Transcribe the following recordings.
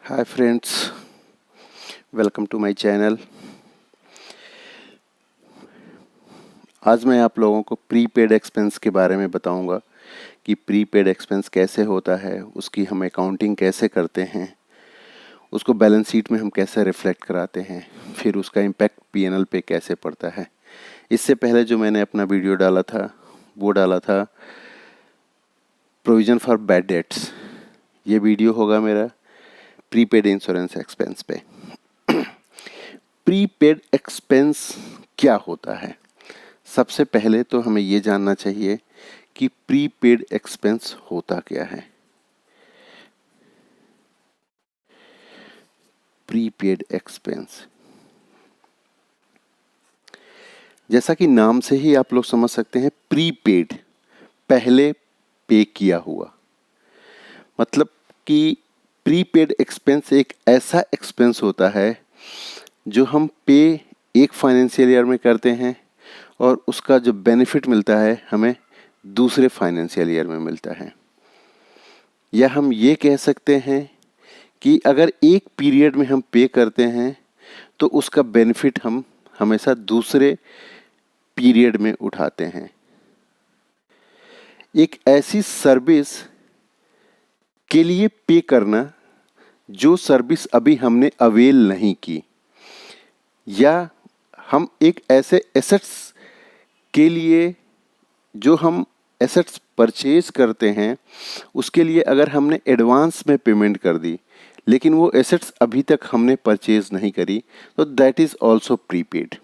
Hi friends, welcome to my channel. आज मैं आप लोगों को प्रीपेड एक्सपेंस के बारे में बताऊंगा कि प्रीपेड एक्सपेंस कैसे होता है, उसकी हम अकाउंटिंग कैसे करते हैं, उसको बैलेंस शीट में हम कैसे रिफ्लेक्ट कराते हैं, फिर उसका इम्पैक्ट पीएनएल पे कैसे पड़ता है। इससे पहले जो मैंने अपना वीडियो डाला था वो डाला था प्रोविज़न फॉर बैड डेट्स। ये वीडियो होगा मेरा प्रीपेड इंश्योरेंस एक्सपेंस पे। प्रीपेड एक्सपेंस क्या होता है? सबसे पहले तो हमें ये जानना चाहिए कि प्रीपेड एक्सपेंस होता क्या है। प्रीपेड एक्सपेंस, जैसा कि नाम से ही आप लोग समझ सकते हैं, प्रीपेड, पहले पे किया हुआ। मतलब कि प्रीपेड एक्सपेंस एक ऐसा एक्सपेंस होता है जो हम पे एक फाइनेंशियल ईयर में करते हैं और उसका जो बेनिफिट मिलता है हमें दूसरे फाइनेंशियल ईयर में मिलता है। या हम ये कह सकते हैं कि अगर एक पीरियड में हम पे करते हैं तो उसका बेनिफिट हम हमेशा दूसरे पीरियड में उठाते हैं। एक ऐसी सर्विस के लिए पे करना जो सर्विस अभी हमने अवेल नहीं की, या हम एक ऐसे एसेट्स के लिए जो हम एसेट्स परचेज करते हैं उसके लिए अगर हमने एडवांस में पेमेंट कर दी लेकिन वो एसेट्स अभी तक हमने परचेज नहीं करी, तो that is also prepaid.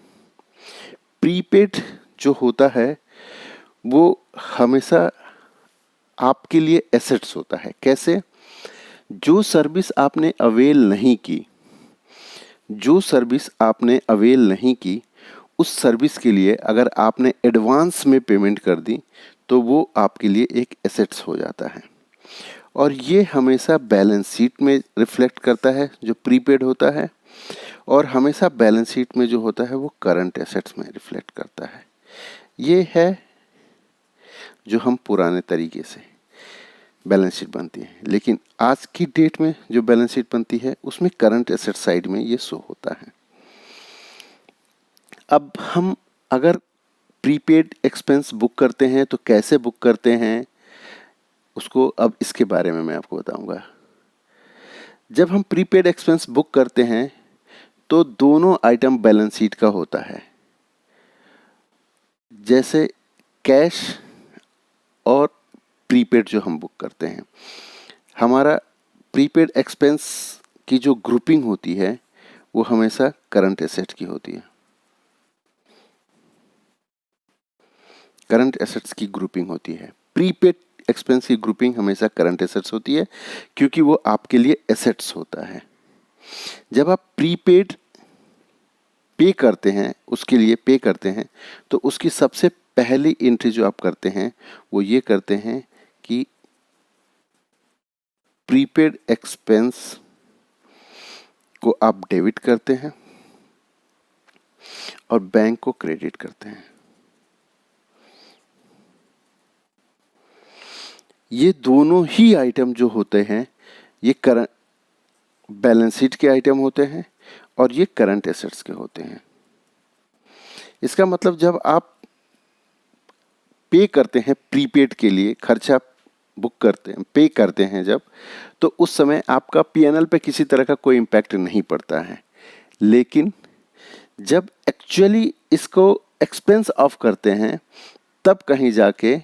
Prepaid जो होता है वो हमेशा आपके लिए एसेट्स होता है। कैसे? जो सर्विस आपने अवेल नहीं की, उस सर्विस के लिए अगर आपने एडवांस में पेमेंट कर दी तो वो आपके लिए एक एसेट्स हो जाता है और ये हमेशा बैलेंस शीट में रिफ्लेक्ट करता है जो प्रीपेड होता है, और हमेशा बैलेंस शीट में जो होता है वो करंट एसेट्स में रिफ्लेक्ट करता है। ये है जो हम पुराने तरीके से बैलेंस शीट बनती है, लेकिन आज की डेट में जो बैलेंस शीट बनती है उसमें करंट एसेट साइड में ये शो होता है। अब हम अगर प्रीपेड एक्सपेंस बुक करते हैं तो कैसे बुक करते हैं उसको अब इसके बारे में मैं आपको बताऊंगा। जब हम प्रीपेड एक्सपेंस बुक करते हैं तो दोनों आइटम बैलेंस शीट का होता है, जैसे कैश और प्रीपेड जो हम बुक करते हैं। हमारा प्रीपेड एक्सपेंस की जो ग्रुपिंग होती है वो हमेशा करंट एसेट की होती है। करंट एसेट्स की ग्रुपिंग होती है। प्रीपेड एक्सपेंस की ग्रुपिंग हमेशा करंट एसेट्स होती है क्योंकि वो आपके लिए एसेट्स होता है। जब आप प्रीपेड पे करते हैं, उसके लिए पे करते हैं, तो उसकी सबसे पहली एंट्री जो आप करते हैं वो ये करते हैं कि प्रीपेड एक्सपेंस को आप डेबिट करते हैं और बैंक को क्रेडिट करते हैं। ये दोनों ही आइटम जो होते हैं ये करंट बैलेंस शीट के आइटम होते हैं और ये करंट एसेट्स के होते हैं। इसका मतलब जब आप पे करते हैं प्रीपेड के लिए, खर्चा बुक करते हैं, पे करते हैं जब, तो उस समय आपका पीएनएल पे किसी तरह का कोई इम्पैक्ट नहीं पड़ता है। लेकिन जब एक्चुअली इसको एक्सपेंस ऑफ करते हैं तब कहीं जाके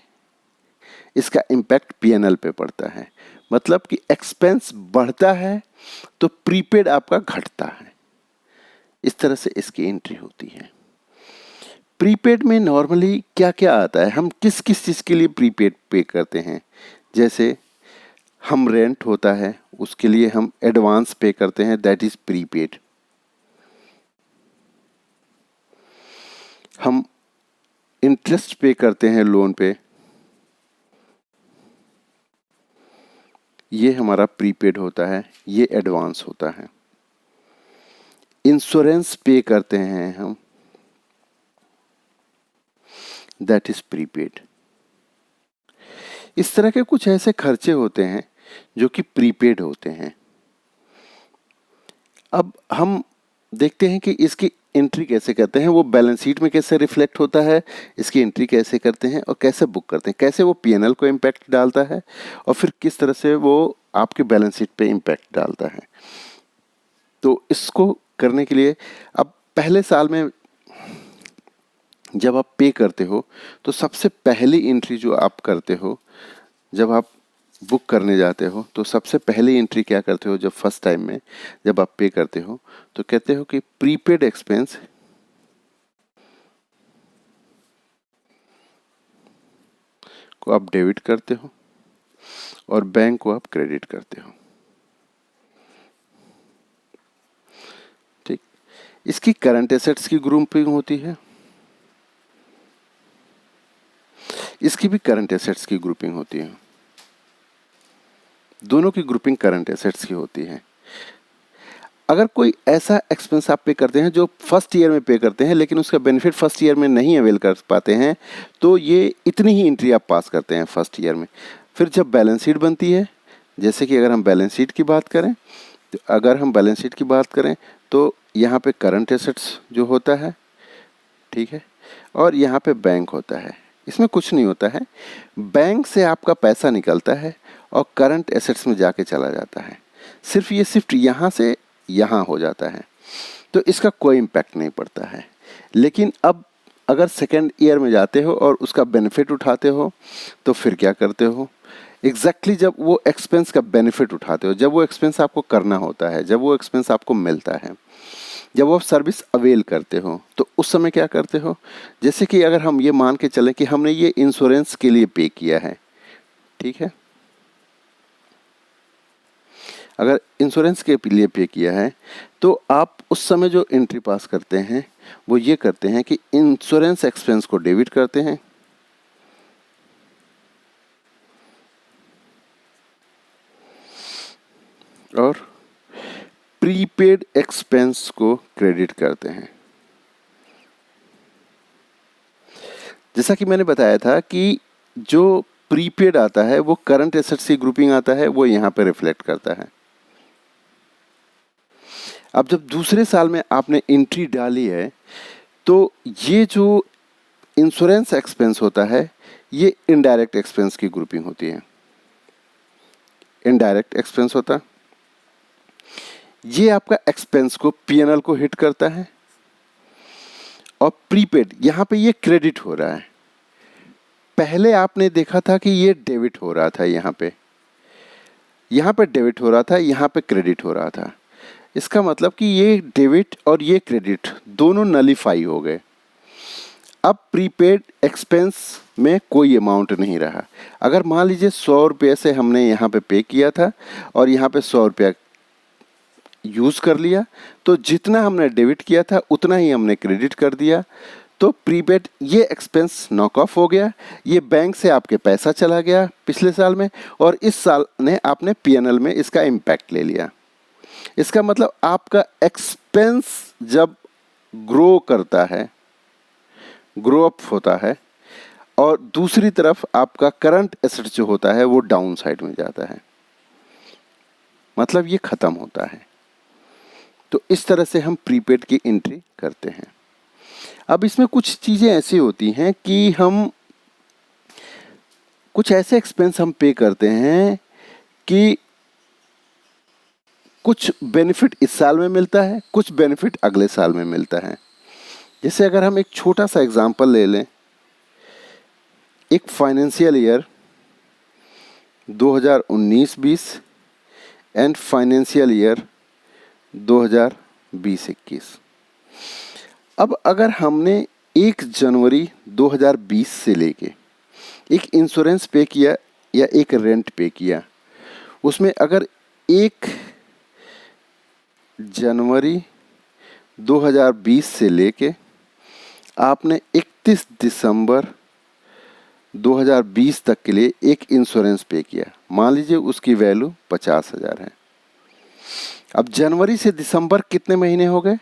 इसका इम्पैक्ट पीएनएल पे पड़ता है। मतलब कि एक्सपेंस बढ़ता है तो प्रीपेड आपका घटता है। इस तरह से इसकी एंट्री होती है। प्रीपेड में नॉर्मली क्या क्या आता है, हम किस किस चीज़ के लिए प्रीपेड पे करते हैं? जैसे हम रेंट होता है उसके लिए हम एडवांस पे करते हैं, दैट इज प्रीपेड। हम इंटरेस्ट पे करते हैं लोन पे, ये हमारा प्रीपेड होता है, ये एडवांस होता है। इंश्योरेंस पे करते हैं हम, दैट इज प्रीपेड। इस तरह के कुछ ऐसे खर्चे होते हैं जो कि प्रीपेड होते हैं। अब हम देखते हैं कि इसकी एंट्री कैसे करते हैं, वो बैलेंस शीट में कैसे रिफ्लेक्ट होता है, इसकी एंट्री कैसे करते हैं और कैसे बुक करते हैं, कैसे वो पीएनएल को इम्पैक्ट डालता है और फिर किस तरह से वो आपके बैलेंस शीट पे इम्पैक्ट डालता है। तो इसको करने के लिए अब पहले साल में जब आप पे करते हो तो सबसे पहली एंट्री जो आप करते हो जब आप बुक करने जाते हो, तो सबसे पहली एंट्री क्या करते हो, जब फर्स्ट टाइम में जब आप पे करते हो तो कहते हो कि प्रीपेड एक्सपेंस को आप डेबिट करते हो और बैंक को आप क्रेडिट करते हो। ठीक, इसकी करंट एसेट्स की ग्रुपिंग होती है, इसकी भी करंट एसेट्स की ग्रुपिंग होती है, दोनों की ग्रुपिंग करंट एसेट्स की होती है। अगर कोई ऐसा एक्सपेंस आप पे करते हैं जो फर्स्ट ईयर में पे करते हैं लेकिन उसका बेनिफिट फर्स्ट ईयर में नहीं अवेल कर पाते हैं, तो ये इतनी ही एंट्री आप पास करते हैं फर्स्ट ईयर में। फिर जब बैलेंस शीट बनती है, जैसे कि अगर हम बैलेंस शीट की बात करें, तो अगर हम बैलेंस शीट की बात करें तो यहाँ पे करंट एसेट्स जो होता है, ठीक है, और यहाँ पे बैंक होता है। इसमें कुछ नहीं होता है, बैंक से आपका पैसा निकलता है और करंट एसेट्स में जाके चला जाता है। सिर्फ ये शिफ्ट यहाँ से यहाँ हो जाता है, तो इसका कोई इम्पैक्ट नहीं पड़ता है। लेकिन अब अगर सेकेंड ईयर में जाते हो और उसका बेनिफिट उठाते हो, तो फिर क्या करते हो, एग्जैक्टली जब वो एक्सपेंस का बेनिफिट उठाते हो, जब वो एक्सपेंस आपको करना होता है, जब वो एक्सपेंस आपको मिलता है, जब वो सर्विस अवेल करते हो, तो उस समय क्या करते हो। जैसे कि अगर हम ये मान के चलें कि हमने ये इंश्योरेंस के लिए पे किया है, ठीक है, अगर इंश्योरेंस के लिए पे किया है तो आप उस समय जो एंट्री पास करते हैं वो ये करते हैं कि इंश्योरेंस एक्सपेंस को डेबिट करते हैं और प्रीपेड एक्सपेंस को क्रेडिट करते हैं। जैसा कि मैंने बताया था कि जो प्रीपेड आता है वो करंट एसेट्स की ग्रुपिंग आता है, वो यहाँ पे रिफ्लेक्ट करता है। अब जब दूसरे साल में आपने एंट्री डाली है तो ये जो इंश्योरेंस एक्सपेंस होता है ये इनडायरेक्ट एक्सपेंस की ग्रुपिंग होती है। इनडायरेक्ट एक्सपेंस होता, ये आपका एक्सपेंस को पीएनएल को हिट करता है और प्रीपेड यहाँ पे ये क्रेडिट हो रहा है। पहले आपने देखा था कि ये डेबिट हो रहा था, यहाँ पे डेबिट हो रहा था, यहाँ पे क्रेडिट हो रहा था। इसका मतलब कि ये डेबिट और ये क्रेडिट दोनों नलीफाई हो गए। अब प्रीपेड एक्सपेंस में कोई अमाउंट नहीं रहा। अगर मान लीजिए 100 रुपये से हमने यहाँ पे किया था और यहाँ पे 100 रुपया यूज़ कर लिया, तो जितना हमने डेबिट किया था उतना ही हमने क्रेडिट कर दिया, तो प्रीपेड ये एक्सपेंस नॉक ऑफ हो गया। ये बैंक से आपके पैसा चला गया पिछले साल में और इस साल ने आपने पीएनएल में इसका इम्पैक्ट ले लिया। इसका मतलब आपका एक्सपेंस जब ग्रो करता है, ग्रो अप होता है, और दूसरी तरफ आपका करंट एसेट जो होता है वो डाउन साइड में जाता है, मतलब ये खत्म होता है। तो इस तरह से हम प्रीपेड की एंट्री करते हैं। अब इसमें कुछ चीज़ें ऐसी होती हैं कि हम कुछ ऐसे एक्सपेंस हम पे करते हैं कि कुछ बेनिफिट इस साल में मिलता है, कुछ बेनिफिट अगले साल में मिलता है। जैसे अगर हम एक छोटा सा एग्जांपल ले लें, एक financial year 2019-20 and financial year 2020-21। अब अगर हमने 1 जनवरी 2020 से लेके एक इंश्योरेंस पे किया या एक रेंट पे किया, उसमें अगर 1 जनवरी 2020 से लेके आपने 31 दिसंबर 2020 तक के लिए एक इंश्योरेंस पे किया, मान लीजिए उसकी वैल्यू 50,000 है। अब जनवरी से दिसंबर कितने महीने हो गए?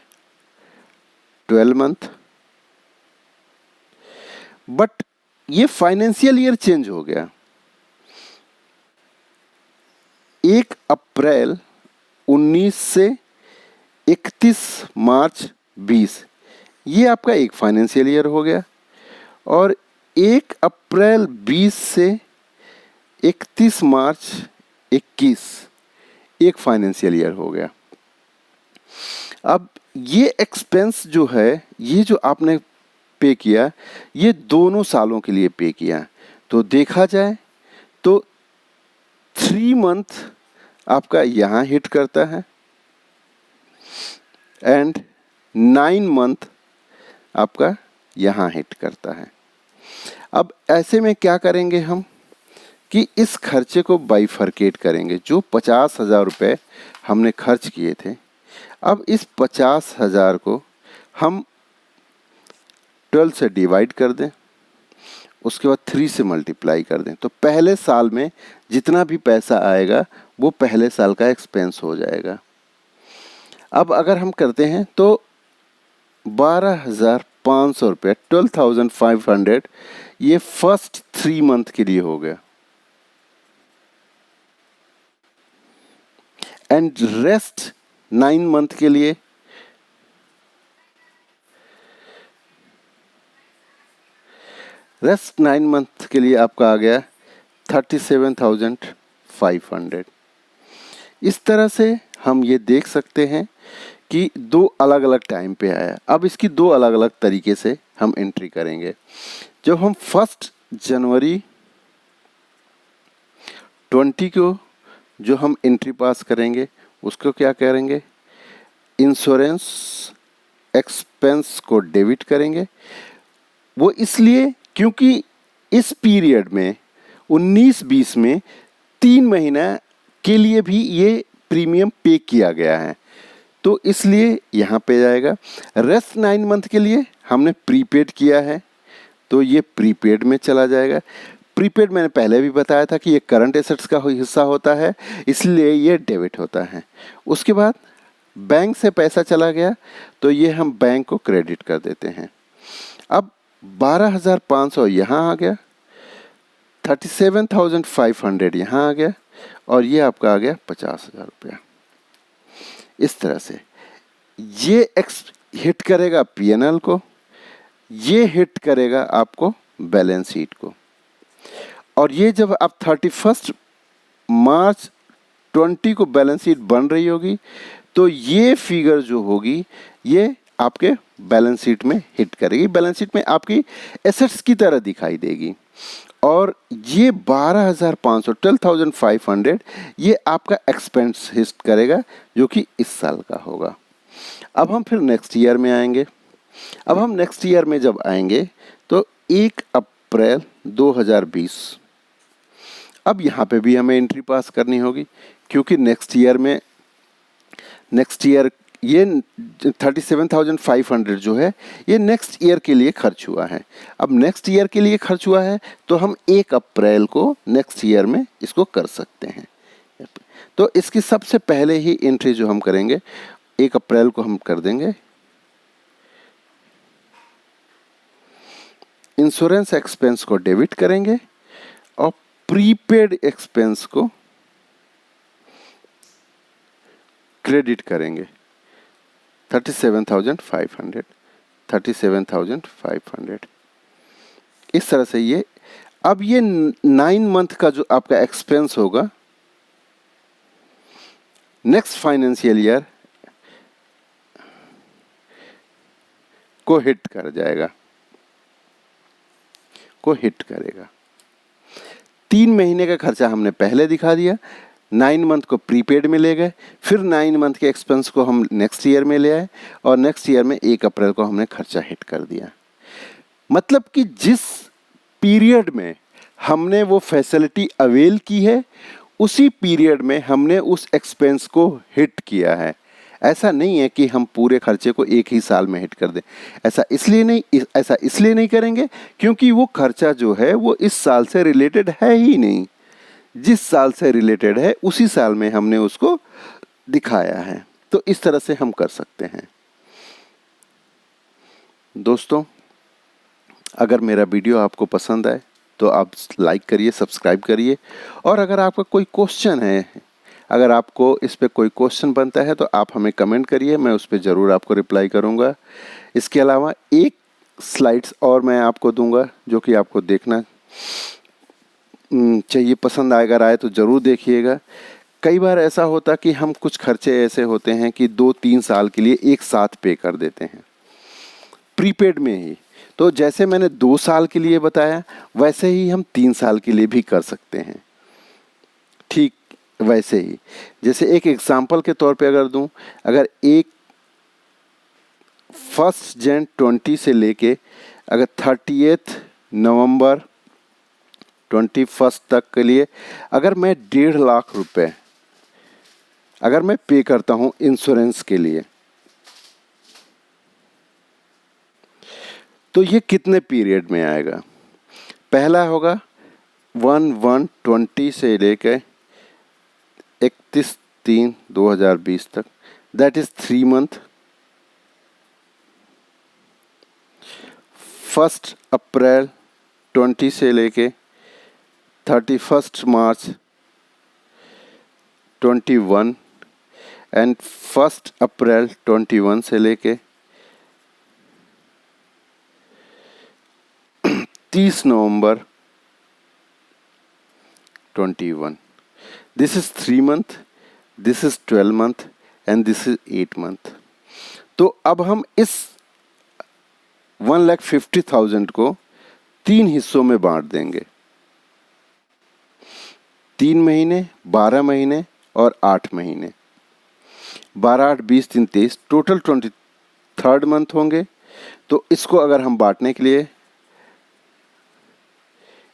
12 मंथ। बट ये फाइनेंशियल ईयर चेंज हो गया। 1 अप्रैल 19 से 31 मार्च 20, ये आपका एक फाइनेंशियल ईयर हो गया। और 1 अप्रैल 20 से 31 मार्च 21 एक फाइनेंशियल ईयर हो गया। अब ये एक्सपेंस जो है, ये जो आपने पे किया, ये दोनों सालों के लिए पे किया। तो देखा जाए तो 3 मंथ आपका यहाँ हिट करता है एंड 9 मंथ आपका यहाँ हिट करता है। अब ऐसे में क्या करेंगे हम कि इस खर्चे को बाइफरकेट करेंगे। जो 50,000 रुपये हमने खर्च किए थे, अब इस 50,000 को हम 12 से डिवाइड कर दें, उसके बाद 3 से मल्टीप्लाई कर दें। तो पहले साल में जितना भी पैसा आएगा वो पहले साल का एक्सपेंस हो जाएगा। अब अगर हम करते हैं तो 12,500 रुपये, 12,500, ये फर्स्ट 3 मंथ के लिए हो गया एंड रेस्ट 9 मंथ के लिए आपका आ गया 37,500। इस तरह से हम ये देख सकते हैं कि दो अलग अलग टाइम पे आया। अब इसकी दो अलग अलग तरीके से हम एंट्री करेंगे। जब हम 1 जनवरी 20 को जो हम एंट्री पास करेंगे, उसको क्या करेंगे, इंश्योरेंस एक्सपेंस को डेबिट करेंगे। वो इसलिए क्योंकि इस पीरियड में 19-20 में 3 महीना के लिए भी ये प्रीमियम पे किया गया है, तो इसलिए यहाँ पे जाएगा। रेस्ट 9 मंथ के लिए हमने प्रीपेड किया है, तो ये प्रीपेड में चला जाएगा। प्रीपेड मैंने पहले भी बताया था कि ये करंट एसेट्स का हिस्सा होता है, इसलिए ये डेबिट होता है। उसके बाद बैंक से पैसा चला गया, तो ये हम बैंक को क्रेडिट कर देते हैं। अब 12,500 यहाँ आ गया, 37,500 यहाँ आ गया, और ये आपका आ गया 50,000 रुपया। इस तरह से ये हिट करेगा पीएनएल को, ये हिट करेगा आपको बैलेंस शीट को। और ये जब आप 31 मार्च 20 को बैलेंस शीट बन रही होगी, तो ये फिगर जो होगी ये आपके बैलेंस शीट में हिट करेगी। बैलेंस शीट में आपकी एसेट्स की तरह दिखाई देगी। और ये 12,500, 12,500 ये आपका एक्सपेंस हिट करेगा, जो कि इस साल का होगा। अब हम फिर नेक्स्ट ईयर में आएंगे। अब हम नेक्स्ट ईयर में जब आएंगे तो 1 अप्रैल 2020, अब यहाँ पे भी हमें एंट्री पास करनी होगी, क्योंकि नेक्स्ट ईयर ये 37,500 जो है ये नेक्स्ट ईयर के लिए खर्च हुआ है। अब नेक्स्ट ईयर के लिए खर्च हुआ है तो हम 1 अप्रैल को नेक्स्ट ईयर में इसको कर सकते हैं। तो इसकी सबसे पहले ही एंट्री जो हम करेंगे 1 अप्रैल को हम कर देंगे इंश्योरेंस एक्सपेंस को डेबिट करेंगे और प्रीपेड एक्सपेंस को क्रेडिट करेंगे। 37,500 इस तरह से ये। अब ये 9 मंथ का जो आपका एक्सपेंस होगा नेक्स्ट फाइनेंशियल ईयर को हिट कर जाएगा, को हिट करेगा। 3 महीने का खर्चा हमने पहले दिखा दिया, 9 मंथ को प्रीपेड में ले गए, फिर 9 मंथ के एक्सपेंस को हम नेक्स्ट ईयर में ले आए, और नेक्स्ट ईयर में 1 अप्रैल को हमने खर्चा हिट कर दिया। मतलब कि जिस पीरियड में हमने वो फैसिलिटी अवेल की है, उसी पीरियड में हमने उस एक्सपेंस को हिट किया है। ऐसा नहीं है कि हम पूरे खर्चे को एक ही साल में हिट कर दें। ऐसा इसलिए नहीं करेंगे क्योंकि वो खर्चा जो है वो इस साल से रिलेटेड है ही नहीं। जिस साल से रिलेटेड है उसी साल में हमने उसको दिखाया है। तो इस तरह से हम कर सकते हैं। दोस्तों, अगर मेरा वीडियो आपको पसंद आए तो आप लाइक करिए, सब्सक्राइब करिए, और अगर आपका कोई क्वेश्चन है अगर आपको इस पे कोई क्वेश्चन बनता है तो आप हमें कमेंट करिए, मैं उस पे ज़रूर आपको रिप्लाई करूँगा। इसके अलावा एक स्लाइड्स और मैं आपको दूंगा जो कि आपको देखना चाहिए, पसंद अगर आए तो ज़रूर देखिएगा। कई बार ऐसा होता कि हम कुछ खर्चे ऐसे होते हैं कि 2-3 साल के लिए एक साथ पे कर देते हैं प्रीपेड में ही। तो जैसे मैंने 2 साल के लिए बताया वैसे ही हम 3 साल के लिए भी कर सकते हैं। ठीक वैसे ही जैसे एक एग्जांपल के तौर पे अगर दूं, अगर एक 1 Jan 20 से लेके अगर 30 नवंबर 21 तक के लिए अगर मैं 1.5 लाख रुपए अगर मैं पे करता हूं इंश्योरेंस के लिए, तो ये कितने पीरियड में आएगा? पहला होगा 1/1/20 से लेके 31/3/2020 तक, दैट इज 3 मंथ। 1 अप्रैल 20 से लेके 31 मार्च 21 एंड 1 अप्रैल 21 से लेके 30 नवंबर 21। This is 3 month, this is 12 month and this is 8 month. तो अब हम इस 1,50,000 को 3 हिस्सों में बांट देंगे, 3 महीने, 12 महीने और 8 महीने। 12, 8, 20, 3, 23, टोटल 23rd मंथ होंगे। तो इसको अगर हम बांटने के लिए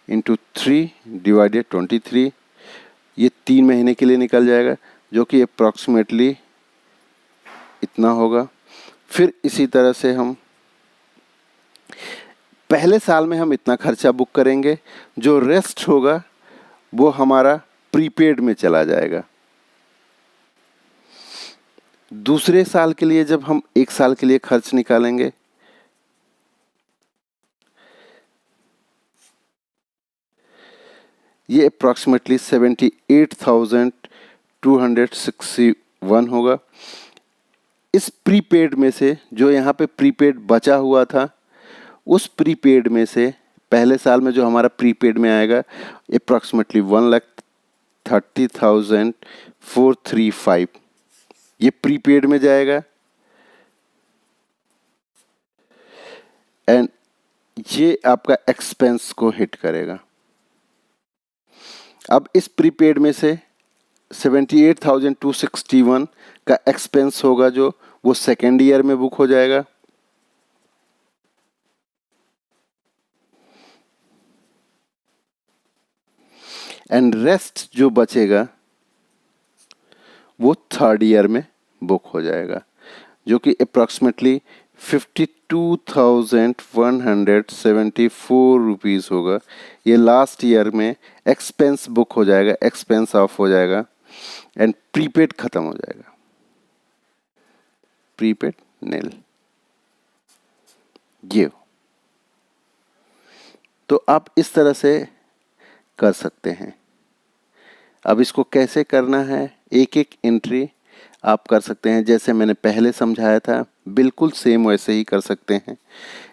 इंटू 3 डिवाइडेड 23, ये 3 महीने के लिए निकल जाएगा जो कि अप्रॉक्सीमेटली इतना होगा। फिर इसी तरह से हम पहले साल में हम इतना खर्चा बुक करेंगे, जो रेस्ट होगा वो हमारा प्रीपेड में चला जाएगा। दूसरे साल के लिए जब हम 1 साल के लिए खर्च निकालेंगे, ये अप्रॉक्सीमेटली 78,261 होगा। इस प्रीपेड में से जो यहाँ पे प्रीपेड बचा हुआ था, उस प्रीपेड में से पहले साल में जो हमारा प्रीपेड में आएगा अप्रॉक्सीमेटली 1,30,435, ये प्रीपेड में जाएगा। एंड ये आपका एक्सपेंस को हिट करेगा। अब इस प्रीपेड में से 78,261 का एक्सपेंस होगा जो वो सेकेंड ईयर में बुक हो जाएगा। एंड रेस्ट जो बचेगा वो थर्ड ईयर में बुक हो जाएगा, जो कि अप्रॉक्सीमेटली 52,174 रुपीज़ होगा। ये लास्ट ईयर में एक्सपेंस बुक हो जाएगा, एक्सपेंस ऑफ हो जाएगा एंड प्रीपेड खत्म हो जाएगा, प्रीपेड नील। ये तो आप इस तरह से कर सकते हैं। अब इसको कैसे करना है, एक एक एंट्री आप कर सकते हैं जैसे मैंने पहले समझाया था, बिल्कुल सेम वैसे ही कर सकते हैं।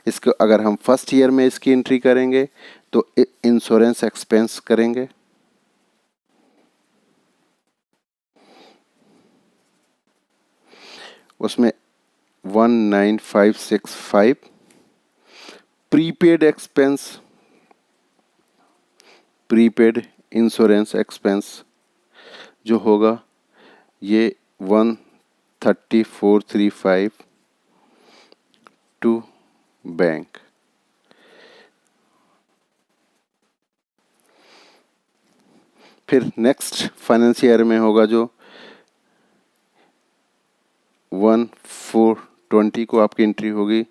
इसको अगर हम फर्स्ट ईयर में इसकी एंट्री करेंगे तो इंश्योरेंस एक्सपेंस करेंगे, उसमें 19,565 prepaid expense, prepaid insurance expense जो होगा ये 1,3435 टू बैंक। फिर नेक्स्ट फाइनेंस ईयर में होगा जो 1,420 को आपकी एंट्री होगी।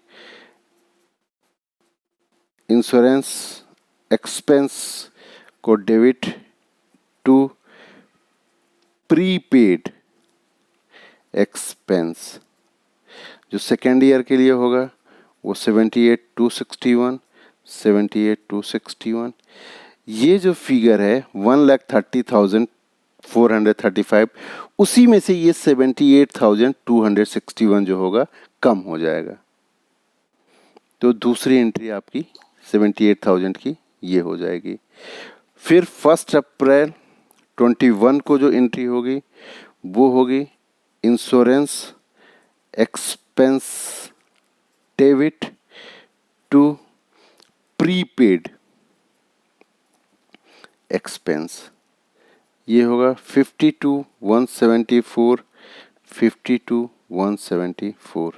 इंश्योरेंस एक्सपेंस को डेबिट टू प्रीपेड एक्सपेंस, जो सेकेंड ईयर के लिए होगा वो 78,261, 78,261। ये जो फिगर है 1,30,000 435, उसी में से ये 78,261 जो होगा कम हो जाएगा। तो दूसरी एंट्री आपकी 78,000 की ये हो जाएगी। फिर 1 अप्रैल 21 को जो एंट्री होगी वो होगी insurance expense debit to prepaid expense. ये होगा 52,174, 52,174।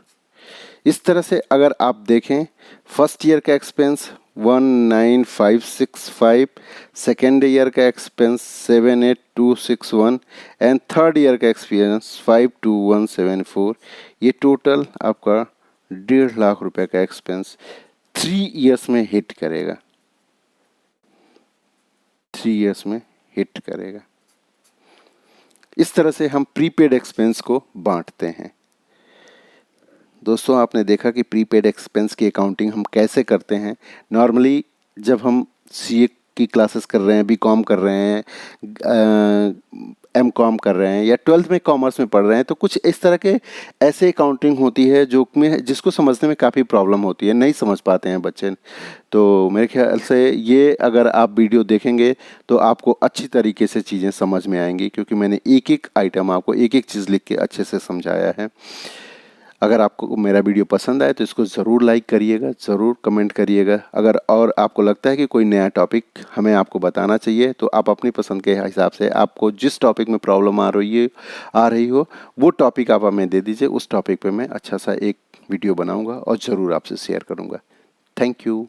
इस तरह से अगर आप देखें, फर्स्ट ईयर का एक्सपेंस 19,565, सेकेंड ईयर का एक्सपेंस 7,8,261 एंड थर्ड ईयर का एक्सपेंस 5,2,174। ये टोटल आपका 1.5 लाख रुपए का एक्सपेंस 3 इयर्स में हिट करेगा, 3 इयर्स में हिट करेगा। इस तरह से हम प्रीपेड एक्सपेंस को बांटते हैं। दोस्तों, आपने देखा कि प्रीपेड एक्सपेंस की अकाउंटिंग हम कैसे करते हैं। नॉर्मली जब हम सीए की क्लासेस कर रहे हैं, बीकॉम कर रहे हैं, एमकॉम कर रहे हैं या 12th में कॉमर्स में पढ़ रहे हैं, तो कुछ इस तरह के ऐसे अकाउंटिंग होती है जिसको समझने में काफ़ी प्रॉब्लम होती है, नहीं समझ पाते हैं बच्चे। तो मेरे ख्याल से ये अगर आप वीडियो देखेंगे तो आपको अच्छी तरीके से चीज़ें समझ में आएंगी, क्योंकि मैंने एक एक आइटम आपको एक एक चीज़ लिख के अच्छे से समझाया है। अगर आपको मेरा वीडियो पसंद आए तो इसको ज़रूर लाइक करिएगा, ज़रूर कमेंट करिएगा। अगर और आपको लगता है कि कोई नया टॉपिक हमें आपको बताना चाहिए तो आप अपनी पसंद के हिसाब से आपको जिस टॉपिक में प्रॉब्लम आ रही हो वो टॉपिक आप हमें दे दीजिए। उस टॉपिक पे मैं अच्छा सा एक वीडियो बनाऊंगा और ज़रूर आपसे शेयर करूंगा। Thank you.